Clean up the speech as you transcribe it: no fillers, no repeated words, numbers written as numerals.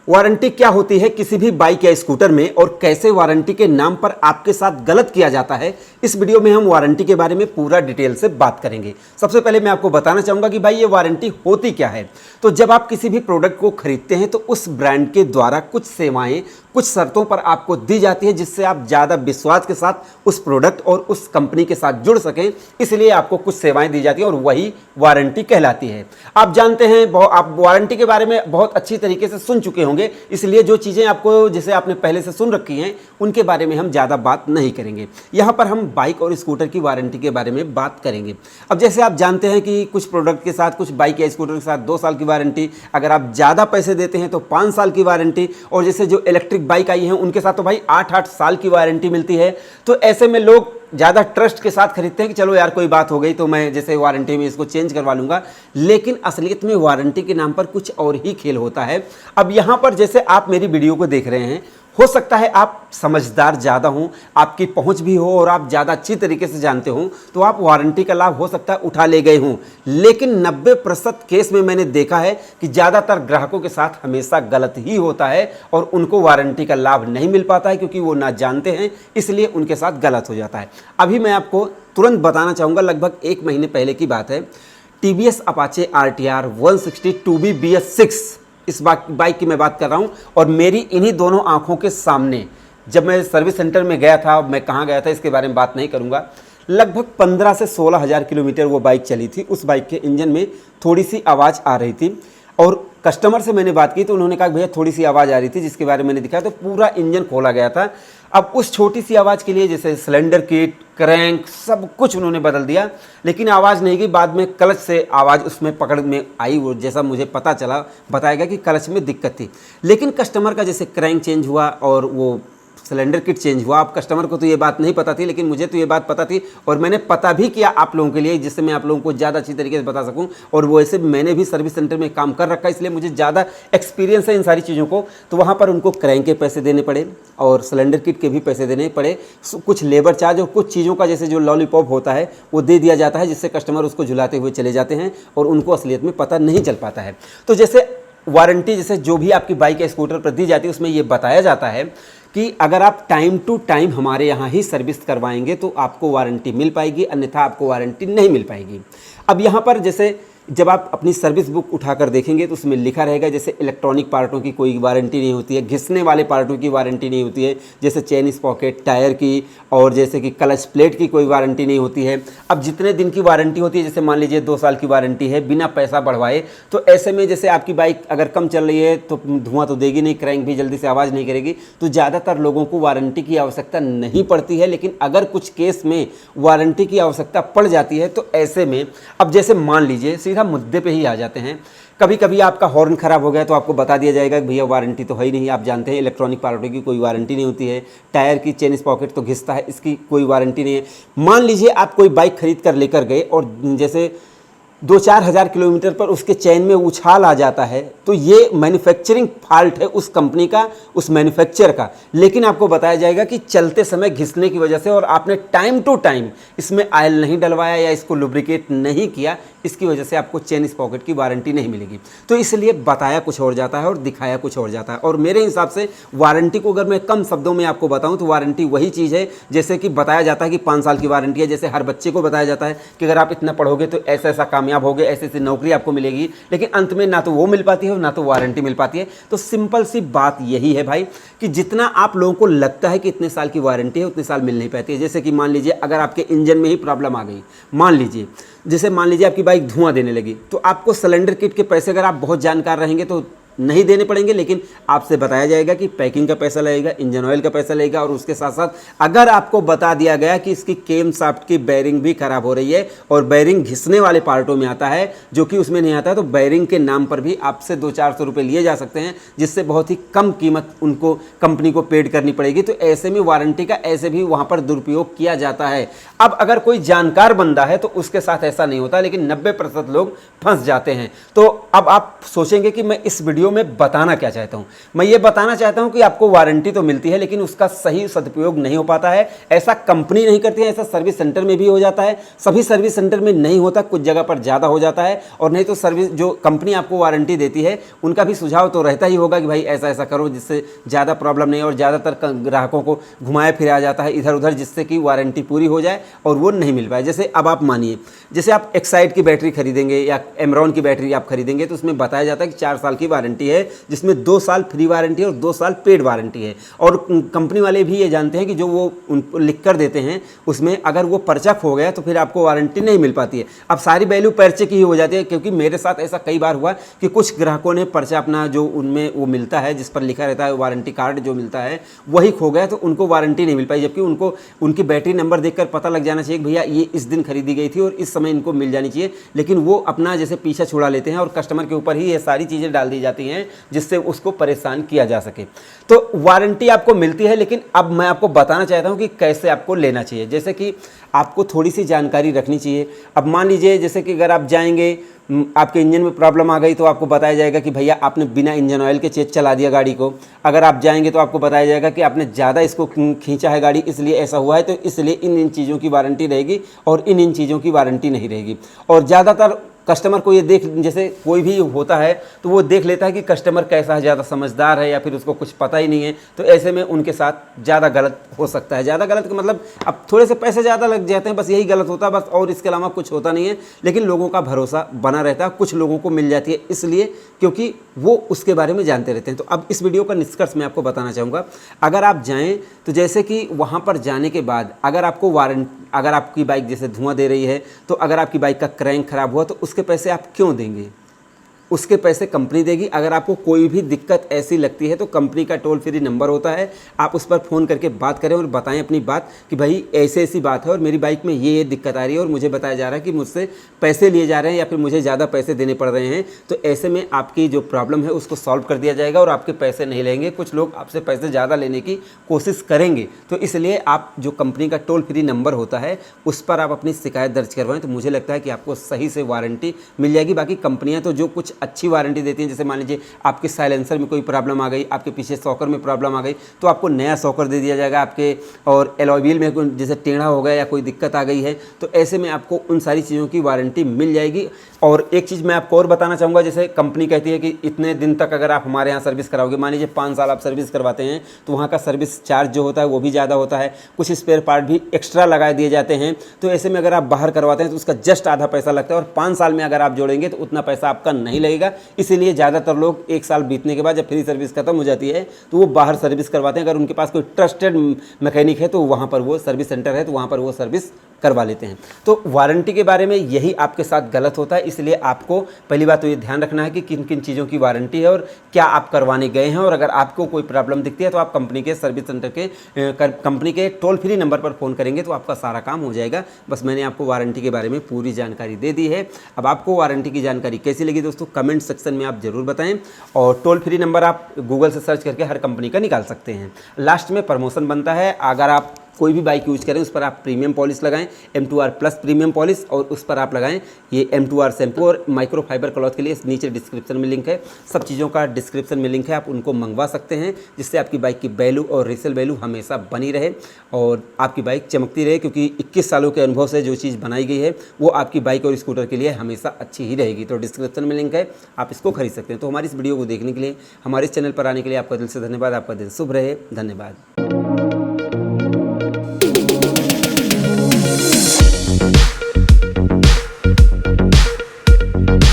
Warranty क्या होती है किसी भी बाइक या स्कूटर में और कैसे वारंटी के नाम पर आपके साथ गलत किया जाता है, इस वीडियो में हम वारंटी के बारे में पूरा डिटेल से बात करेंगे। सबसे पहले मैं आपको बताना चाहूंगा कि भाई ये वारंटी होती क्या है। तो जब आप किसी भी प्रोडक्ट को खरीदते हैं तो उस ब्रांड के द्वारा कुछ सेवाएं कुछ शर्तों पर आपको दी जाती है, जिससे आप ज़्यादा विश्वास के साथ उस प्रोडक्ट और उस कंपनी के साथ जुड़ सकें। इसलिए आपको कुछ सेवाएं दी जाती हैं और वही वारंटी कहलाती है। आप जानते हैं, आप वारंटी के बारे में बहुत अच्छी तरीके से सुन चुके होंगे, इसलिए जो चीज़ें आपको जैसे आपने पहले से सुन रखी हैं उनके बारे में हम ज़्यादा बात नहीं करेंगे। यहाँ पर हम बाइक और स्कूटर की वारंटी के बारे में बात करेंगे। अब जैसे आप जानते हैं कि कुछ प्रोडक्ट के साथ, कुछ बाइक या स्कूटर के साथ 2 साल की वारंटी, अगर आप ज़्यादा पैसे देते हैं तो 5 साल की वारंटी, और जैसे जो इलेक्ट्रिक बाइक आई हैं उनके साथ तो भाई 8-8 साल की वारंटी मिलती है। तो ऐसे में लोग ज़्यादा ट्रस्ट के साथ खरीदते हैं कि चलो यार कोई बात हो गई तो मैं जैसे वारंटी में इसको चेंज करवा लूँगा, लेकिन असलियत में वारंटी के नाम पर कुछ और ही खेल होता है। अब यहाँ पर जैसे आप मेरी वीडियो को देख रहे हैं, हो सकता है आप समझदार ज़्यादा हों, आपकी पहुंच भी हो और आप ज़्यादा अच्छी तरीके से जानते हों, तो आप वारंटी का लाभ हो सकता है उठा ले गए हों। लेकिन 90% केस में मैंने देखा है कि ज़्यादातर ग्राहकों के साथ हमेशा गलत ही होता है और उनको वारंटी का लाभ नहीं मिल पाता है, क्योंकि वो ना जानते हैं, इसलिए उनके साथ गलत हो जाता है। अभी मैं आपको तुरंत बताना चाहूँगा, लगभग 1 महीने पहले की बात है। TVS Apache RTR 160 2B BS6 इस बाइक की मैं बात कर रहा हूं, और मेरी इन्हीं दोनों आंखों के सामने जब मैं सर्विस सेंटर में गया था, मैं कहां गया था इसके बारे में बात नहीं करूंगा, लगभग 15 से 16 हज़ार किलोमीटर वो बाइक चली थी। उस बाइक के इंजन में थोड़ी सी आवाज़ आ रही थी और कस्टमर से मैंने बात की तो उन्होंने कहा भैया थोड़ी सी आवाज़ आ रही थी, जिसके बारे में मैंने दिखाया तो पूरा इंजन खोला गया था। अब उस छोटी सी आवाज़ के लिए जैसे सिलेंडर किट, क्रैंक, सब कुछ उन्होंने बदल दिया, लेकिन आवाज़ नहीं गई। बाद में क्लच से आवाज़ उसमें पकड़ में आई, वो जैसा मुझे पता चला, बताया गया कि क्लच में दिक्कत थी। लेकिन कस्टमर का जैसे क्रैंक चेंज हुआ और वो सिलेंडर किट चेंज हुआ। अब कस्टमर को तो ये बात नहीं पता थी, लेकिन मुझे तो ये बात पता थी और मैंने पता भी किया आप लोगों के लिए, जिससे मैं आप लोगों को ज़्यादा अच्छी तरीके से बता सकूं। और वो ऐसे मैंने भी सर्विस सेंटर में काम कर रखा है, इसलिए मुझे ज़्यादा एक्सपीरियंस है इन सारी चीज़ों को। तो वहाँ पर उनको क्रैंक के पैसे देने पड़े और सिलेंडर किट के भी पैसे देने पड़े, कुछ लेबर चार्ज और कुछ चीज़ों का जैसे जो लॉलीपॉप होता है वो दे दिया जाता है, जिससे कस्टमर उसको झुलाते हुए चले जाते हैं और उनको असलियत में पता नहीं चल पाता है। तो जैसे वारंटी जैसे जो भी आपकी बाइक या स्कूटर पर दी जाती है उसमें ये बताया जाता है कि अगर आप टाइम टू टाइम हमारे यहाँ ही सर्विस करवाएंगे तो आपको वारंटी मिल पाएगी, अन्यथा आपको वारंटी नहीं मिल पाएगी। अब यहाँ पर जैसे जब आप अपनी सर्विस बुक उठाकर देखेंगे तो उसमें लिखा रहेगा जैसे इलेक्ट्रॉनिक पार्टों की कोई वारंटी नहीं होती है, घिसने वाले पार्टों की वारंटी नहीं होती है, जैसे चेन स्पॉकेट, टायर की, और जैसे कि क्लच प्लेट की कोई वारंटी नहीं होती है। अब जितने दिन की वारंटी होती है, जैसे मान लीजिए 2 साल की वारंटी है बिना पैसा बढ़वाए, तो ऐसे में जैसे आपकी बाइक अगर कम चल रही है तो धुआं तो देगी नहीं, क्रैंक भी जल्दी से आवाज़ नहीं करेगी, तो ज़्यादातर लोगों को वारंटी की आवश्यकता नहीं पड़ती है। लेकिन अगर कुछ केस में वारंटी की आवश्यकता पड़ जाती है तो ऐसे में अब जैसे मान लीजिए, सीधा मुद्दे पे ही आ जाते हैं, कभी कभी आपका हॉर्न खराब हो गया तो आपको बता दिया जाएगा कि भैया वारंटी तो है ही नहीं। आप जानते हैं इलेक्ट्रॉनिक पार्टों की कोई वारंटी नहीं होती है, टायर की चेन स्पॉकेट तो घिसता है, इसकी कोई वारंटी नहीं है। मान लीजिए आप कोई बाइक खरीद कर लेकर गए और जैसे 2-4 हज़ार किलोमीटर पर उसके चैन में उछाल आ जाता है, तो ये मैन्युफैक्चरिंग फॉल्ट है उस कंपनी का, उस मैन्युफैक्चर का। लेकिन आपको बताया जाएगा कि चलते समय घिसने की वजह से और आपने टाइम टू टाइम इसमें ऑयल नहीं डलवाया या इसको लुब्रिकेट नहीं किया, इसकी वजह से आपको चेन स्पॉकेट की वारंटी नहीं मिलेगी। तो इसलिए बताया कुछ और जाता है और दिखाया कुछ और जाता है। और मेरे हिसाब से वारंटी को अगर मैं कम शब्दों में आपको बताऊं तो वारंटी वही चीज़ है जैसे कि बताया जाता है कि 5 साल की वारंटी है। जैसे हर बच्चे को बताया जाता है कि अगर आप इतना पढ़ोगे तो ऐसा ऐसा कामयाब होगे, ऐसी ऐसी नौकरी आपको मिलेगी, लेकिन अंत में ना तो वो मिल पाती है और ना तो वारंटी मिल पाती है। तो सिंपल सी बात यही है भाई कि जितना आप लोगों को लगता है कि इतने साल की वारंटी है, उतने साल मिल नहीं पाती है। जैसे कि मान लीजिए अगर आपके इंजन में ही प्रॉब्लम आ गई, मान लीजिए आपकी बाइक धुआं देने लगी, तो आपको सिलेंडर किट के पैसे अगर आप बहुत जानकार रहेंगे तो नहीं देने पड़ेंगे, लेकिन आपसे बताया जाएगा कि पैकिंग का पैसा लगेगा, इंजन ऑयल का पैसा लगेगा, और उसके साथ साथ अगर आपको बता दिया गया कि इसकी केम शाफ्ट की बेरिंग भी खराब हो रही है और बेरिंग घिसने वाले पार्टों में आता है जो कि उसमें नहीं आता है, तो बेरिंग के नाम पर भी आपसे 200-400 रुपये लिए जा सकते हैं, जिससे बहुत ही कम कीमत उनको कंपनी को पेड करनी पड़ेगी। तो ऐसे में वारंटी का ऐसे भी वहाँ पर दुरुपयोग किया जाता है। अब अगर कोई जानकार बंदा है तो उसके साथ ऐसा नहीं होता, लेकिन 90% लोग फंस जाते हैं। तो अब आप सोचेंगे कि मैं इस वीडियो वीडियो में बताना क्या चाहता हूँ, मैं ये बताना चाहता हूँ कि आपको वारंटी तो मिलती है लेकिन उसका सही सदुपयोग नहीं हो पाता है। ऐसा कंपनी नहीं करती है, ऐसा सर्विस सेंटर में भी हो जाता है। सभी सर्विस सेंटर में नहीं होता, कुछ जगह पर ज़्यादा हो जाता है। और नहीं तो सर्विस जो कंपनी आपको वारंटी देती है उनका भी सुझाव तो रहता ही होगा कि भाई ऐसा ऐसा करो जिससे ज़्यादा प्रॉब्लम नहीं। और ज़्यादातर ग्राहकों को घुमाया फिराया जाता है इधर उधर जिससे कि वारंटी पूरी हो जाए और वो नहीं मिल पाए। जैसे अब आप मानिए, जैसे आप एक्साइड की बैटरी खरीदेंगे या एमरॉन की बैटरी आप खरीदेंगे तो उसमें बताया जाता है कि 4 साल की वारंटी है, जिसमें 2 साल फ्री वारंटी है और 2 साल पेड वारंटी है। और कंपनी वाले भी ये जानते हैं कि जो वो लिख कर देते हैं उसमें अगर वो पर्चा खो गया तो फिर आपको वारंटी नहीं मिल पाती है। अब सारी वैल्यू पर्चे की ही हो जाती है, क्योंकि मेरे साथ ऐसा कई बार हुआ कि कुछ ग्राहकों ने पर्चा अपना जो उनमें वो मिलता है जिस पर लिखा रहता है वारंटी कार्ड जो मिलता है वही खो गया, तो उनको वारंटी नहीं मिल पाई। जबकि उनको उनकी बैटरी नंबर देखकर पता लग जाना चाहिए कि भैया ये इस दिन खरीदी गई थी और इस समय इनको मिल जानी चाहिए, लेकिन वो अपना जैसे पीछा छुड़ा लेते हैं और कस्टमर के ऊपर ही ये सारी चीज़ें डाल दी जाती हैं जिससे उसको परेशान किया जा सके। तो वारंटी आपको मिलती है, लेकिन अब मैं आपको बताना चाहता हूँ कि कैसे आपको लेना चाहिए। जैसे कि आपको थोड़ी सी जानकारी रखनी चाहिए। अब मान लीजिए जैसे कि अगर आप जाएंगे, आपके इंजन में प्रॉब्लम आ गई तो आपको बताया जाएगा कि भैया आपने बिना इंजन ऑयल के चेक चला दिया गाड़ी को। अगर आप जाएंगे तो आपको बताया जाएगा कि आपने ज़्यादा इसको खींचा है गाड़ी इसलिए ऐसा हुआ है, तो इसलिए इन चीज़ों की वारंटी रहेगी और इन चीज़ों की वारंटी नहीं रहेगी। और ज़्यादातर कस्टमर को ये देख, जैसे कोई भी होता है तो वो देख लेता है कि कस्टमर कैसा है, ज़्यादा समझदार है या फिर उसको कुछ पता ही नहीं है, तो ऐसे में उनके साथ ज़्यादा गलत हो सकता है। ज़्यादा गलत का मतलब अब थोड़े से पैसे ज़्यादा लग जाते हैं, बस यही गलत होता है बस, और इसके अलावा कुछ होता नहीं है। लेकिन लोगों का भरोसा बना रहता है, कुछ लोगों को मिल जाती है इसलिए क्योंकि वो उसके बारे में जानते रहते हैं। तो अब इस वीडियो का निष्कर्ष मैं आपको बताना चाहूँगा। अगर आप जाएँ तो जैसे कि वहाँ पर जाने के बाद अगर आपको अगर आपकी बाइक जैसे धुआं दे रही है तो अगर आपकी बाइक का क्रैंक खराब हुआ तो उसके पैसे आप क्यों देंगे? उसके पैसे कंपनी देगी। अगर आपको कोई भी दिक्कत ऐसी लगती है तो कंपनी का टोल फ्री नंबर होता है, आप उस पर फ़ोन करके बात करें और बताएं अपनी बात कि भाई ऐसी ऐसी बात है और मेरी बाइक में ये दिक्कत आ रही है और मुझे बताया जा रहा है कि मुझसे पैसे लिए जा रहे हैं या फिर मुझे ज़्यादा पैसे देने पड़ रहे हैं। तो ऐसे में आपकी जो प्रॉब्लम है उसको सॉल्व कर दिया जाएगा और आपके पैसे नहीं लेंगे। कुछ लोग आपसे पैसे ज़्यादा लेने की कोशिश करेंगे, तो इसलिए आप जो कंपनी का टोल फ्री नंबर होता है उस पर आप अपनी शिकायत दर्ज करवाएं, तो मुझे लगता है कि आपको सही से वारंटी मिल जाएगी। बाकी कंपनियाँ तो जो कुछ अच्छी वारंटी देती हैं, जैसे मान लीजिए आपके साइलेंसर में कोई प्रॉब्लम आ गई, आपके पीछे सॉकर में प्रॉब्लम आ गई तो आपको नया सॉकर दे दिया जाएगा आपके, और एलॉय व्हील में जैसे टेढ़ा हो गया या कोई दिक्कत आ गई है तो ऐसे में आपको उन सारी चीज़ों की वारंटी मिल जाएगी। और एक चीज़ मैं आपको और बताना चाहूँगा, जैसे कंपनी कहती है कि इतने दिन तक अगर आप हमारे यहाँ सर्विस कराओगे, मान लीजिए 5 साल आप सर्विस करवाते हैं तो वहाँ का सर्विस चार्ज जो होता है वो भी ज़्यादा होता है, कुछ स्पेयर पार्ट भी एक्स्ट्रा लगा दिए जाते हैं। तो ऐसे में अगर आप बाहर करवाते हैं तो उसका जस्ट आधा पैसा लगता है और 5 साल में अगर आप जोड़ेंगे तो उतना पैसा आपका नहीं लगेगा। इसीलिए ज़्यादातर लोग 1 साल बीतने के बाद जब फ्री सर्विस खत्म हो जाती है तो वो बाहर सर्विस करवाते हैं। अगर उनके पास कोई ट्रस्टेड मैकेनिक है तो वहाँ पर वो सर्विस सेंटर है तो वहाँ पर वो सर्विस करवा लेते हैं। तो वारंटी के बारे में यही आपके साथ गलत होता है, इसलिए आपको पहली बात तो ये ध्यान रखना है कि किन किन चीज़ों की वारंटी है और क्या आप करवाने गए हैं। और अगर आपको कोई प्रॉब्लम दिखती है तो आप कंपनी के सर्विस सेंटर के कंपनी के टोल फ्री नंबर पर फ़ोन करेंगे तो आपका सारा काम हो जाएगा। बस मैंने आपको वारंटी के बारे में पूरी जानकारी दे दी है। अब आपको वारंटी की जानकारी कैसी लगी दोस्तों कमेंट सेक्शन में आप ज़रूर बताएं। और टोल फ्री नंबर आप गूगल से सर्च करके हर कंपनी का निकाल सकते हैं। लास्ट में प्रमोशन बनता है, अगर आप कोई भी बाइक यूज़ करें उस पर आप प्रीमियम पॉलिश लगाएं, M2R प्लस प्रीमियम पॉलिश, और उस पर आप लगाएं ये M2R शैम्पू और माइक्रोफाइबर क्लॉथ के लिए नीचे डिस्क्रिप्शन में लिंक है, सब चीज़ों का डिस्क्रिप्शन में लिंक है, आप उनको मंगवा सकते हैं जिससे आपकी बाइक की वैल्यू और रीसेल वैल्यू हमेशा बनी रहे और आपकी बाइक चमकती रहे, क्योंकि 21 सालों के अनुभव से जो चीज़ बनाई गई है वो आपकी बाइक और स्कूटर के लिए हमेशा अच्छी ही रहेगी। तो डिस्क्रिप्शन में लिंक है, आप इसको खरीद सकते हैं। तो हमारी इस वीडियो को देखने के लिए, हमारे इस चैनल पर आने के लिए आपका दिल से धन्यवाद। आपका दिन शुभ रहे। धन्यवाद।